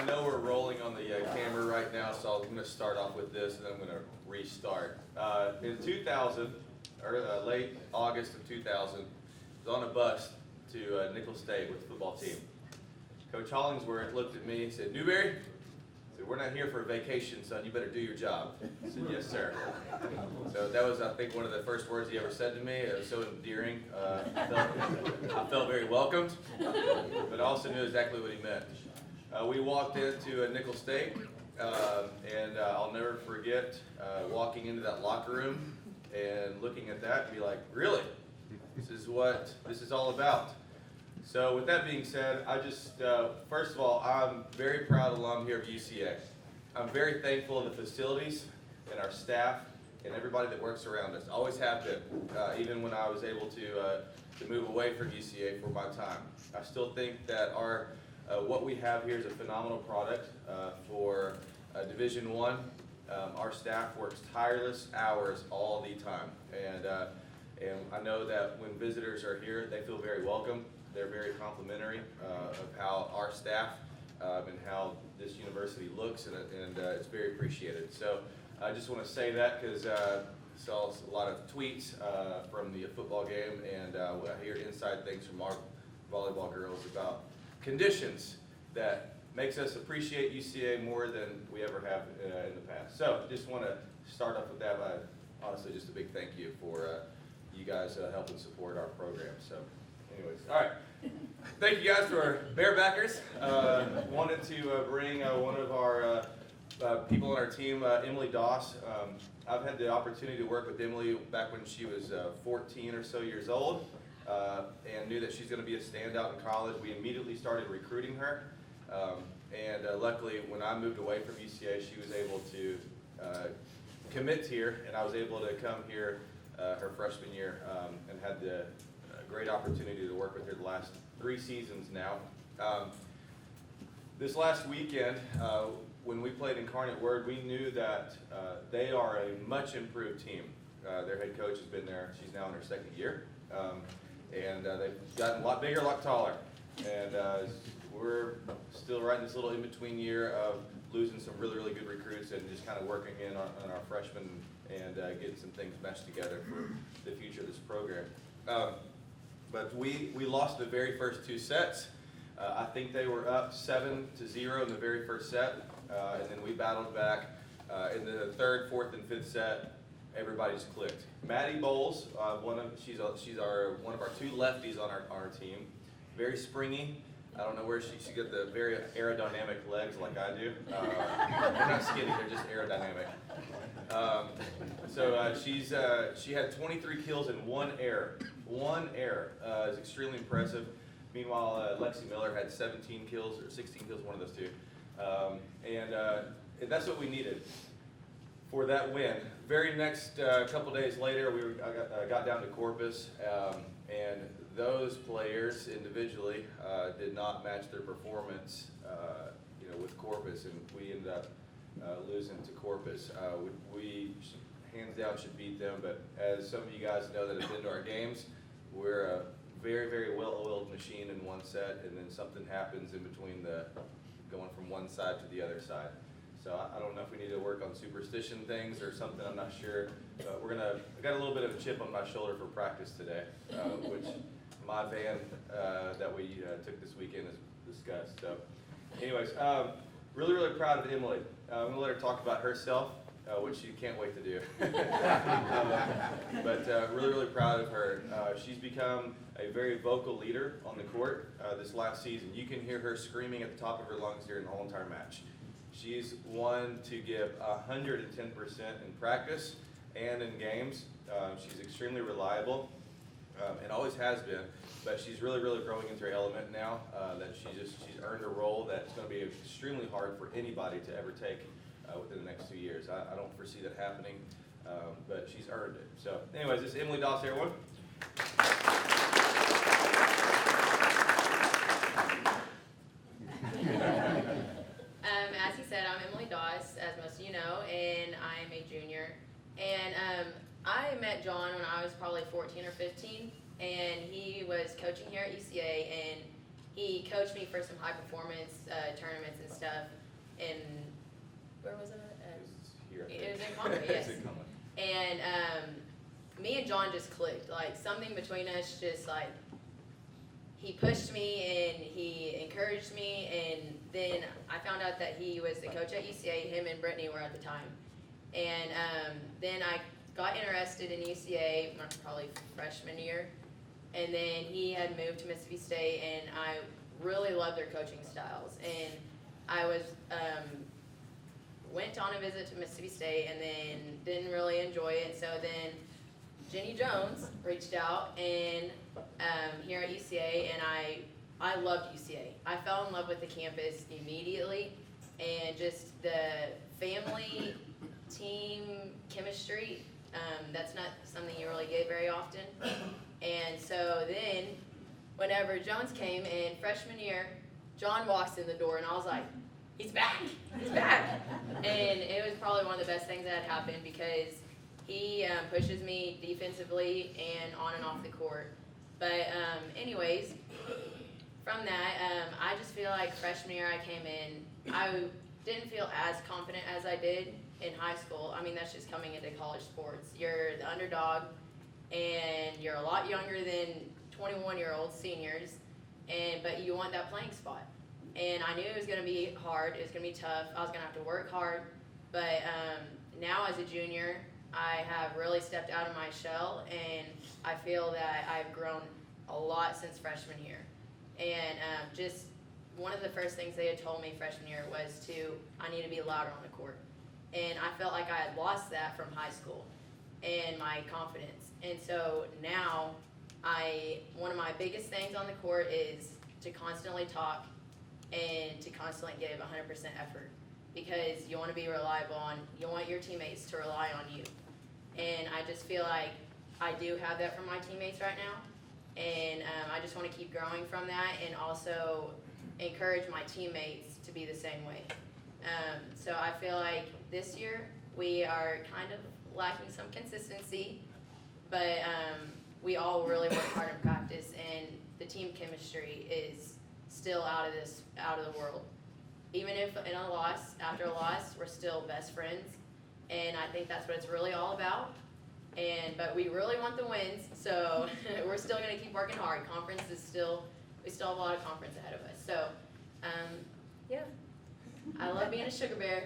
I know we're rolling on the camera right now, so I'm going to start off with this, and then I'm going to restart. In 2000, or late August of 2000, I was on a bus to Nickel State with the football team. Coach Hollingsworth looked at me and said, "Newberry," said, "we're not here for a vacation, son. You better do your job." I said, "Yes, sir." So that was, I think, one of the first words he ever said to me. It was so endearing. I felt very welcomed, but I also knew exactly what he meant. We walked into Nickel State, and I'll never forget walking into that locker room and looking at that and be like, "Really? This is what this is all about." So with that being said, I just, first of all, I'm very proud alum here of UCA. I'm very thankful of the facilities and our staff and everybody that works around us. Always have been, even when I was able to move away from UCA for my time. I still think that our what we have here is a phenomenal product for Division I. Our staff works tireless hours all the time, and I know that when visitors are here, they feel very welcome. They're very complimentary of how our staff and how this university looks, and it's very appreciated. So I just want to say that because I saw a lot of tweets from the football game, and I hear inside things from our volleyball girls about conditions that makes us appreciate UCA more than we ever have in the past. So just want to start off with that by honestly just a big thank you for you guys helping support our program. So anyways, all right. Thank you guys for Bearbackers. Wanted to bring one of our people on our team, Emily Doss. I've had the opportunity to work with Emily back when she was 14 or so years old, and knew that she's going to be a standout in college. We immediately started recruiting her, and luckily when I moved away from UCA, she was able to commit here, and I was able to come here her freshman year and had the great opportunity to work with her the last 3 seasons now. This last weekend, when we played Incarnate Word, we knew that they are a much improved team. Their head coach has been there. She's now in her 2nd year. And they've gotten a lot bigger, a lot taller. And we're still right in this little in-between year of losing some really, really good recruits and just kind of working in on our freshmen and getting some things meshed together for the future of this program. But we lost the very first 2 sets. I think they were up 7-0 in the very first set, and then we battled back in the 3rd, 4th, and 5th set. Everybody just clicked. Maddie Bowles, she's one of our 2 lefties on our team. Very springy. I don't know where she got the very aerodynamic legs like I do. They're not skinny, they're just aerodynamic. She had 23 kills and 1 error. 1 error is extremely impressive. Meanwhile, Lexi Miller had 17 kills or 16 kills, one of those 2. And that's what we needed for that win. Very next couple days later, I got down to Corpus, and those players individually did not match their performance, with Corpus, and we ended up losing to Corpus. We hands down should beat them, but as some of you guys know that have been to our games, we're a very, very well-oiled machine in one set, and then something happens in between going from one side to the other side. So I don't know if we need to work on superstition things or something, I'm not sure. But I got a little bit of a chip on my shoulder for practice today, which my van that we took this weekend is discussed. So anyways, really, really proud of Emily. I'm going to let her talk about herself, which she can't wait to do. But really, really proud of her. She's become a very vocal leader on the court this last season. You can hear her screaming at the top of her lungs during the whole entire match. She's one to give 110% in practice and in games. She's extremely reliable and always has been, but she's really, really growing into her element now. That she's earned a role that's going to be extremely hard for anybody to ever take within the next 2 years. I don't foresee that happening, but she's earned it. So anyways, this is Emily Doss, everyone. As he said, I'm Emily Doss, as most of you know, and I'm a junior. And I met John when I was probably 14 or 15, and he was coaching here at UCA, and he coached me for some high performance tournaments and stuff. And where was it? It's here, I It was think. in Conway, yes. It's in Conway. And me and John just clicked. Like something between us, just like he pushed me and he encouraged me. And then I found out that he was the coach at UCA. Him and Brittany were at the time. And then I got interested in UCA probably freshman year. And then he had moved to Mississippi State, and I really loved their coaching styles. And I was went on a visit to Mississippi State, and then didn't really enjoy it. So then Jenny Jones reached out, and here at UCA, and I loved UCA. I fell in love with the campus immediately, and just the family team chemistry. That's not something you really get very often. And so then, whenever Jones came in freshman year, John walks in the door, and I was like, he's back, he's back. And it was probably one of the best things that had happened because he pushes me defensively and on and off the court. But anyways, from that, I just feel like freshman year I came in, I didn't feel as confident as I did in high school. I mean, that's just coming into college sports. You're the underdog, and you're a lot younger than 21-year-old seniors, but you want that playing spot. And I knew it was going to be hard, it was going to be tough, I was going to have to work hard, but now as a junior, I have really stepped out of my shell, and I feel that I've grown a lot since freshman year. And just one of the first things they had told me freshman year was I need to be louder on the court. And I felt like I had lost that from high school and my confidence. And so now, one of my biggest things on the court is to constantly talk and to constantly give 100% effort, because you want to be reliable on, you want your teammates to rely on you. And I just feel like I do have that from my teammates right now, and I just want to keep growing from that and also encourage my teammates to be the same way. So I feel like this year we are kind of lacking some consistency, but we all really work hard in practice, and the team chemistry is still out of the world. Even if in a loss, after a loss, we're still best friends, and I think that's what it's really all about. But we really want the wins, so we're still going to keep working hard. Conference is we still have a lot of conference ahead of us. So, yeah, I love being a sugar bear.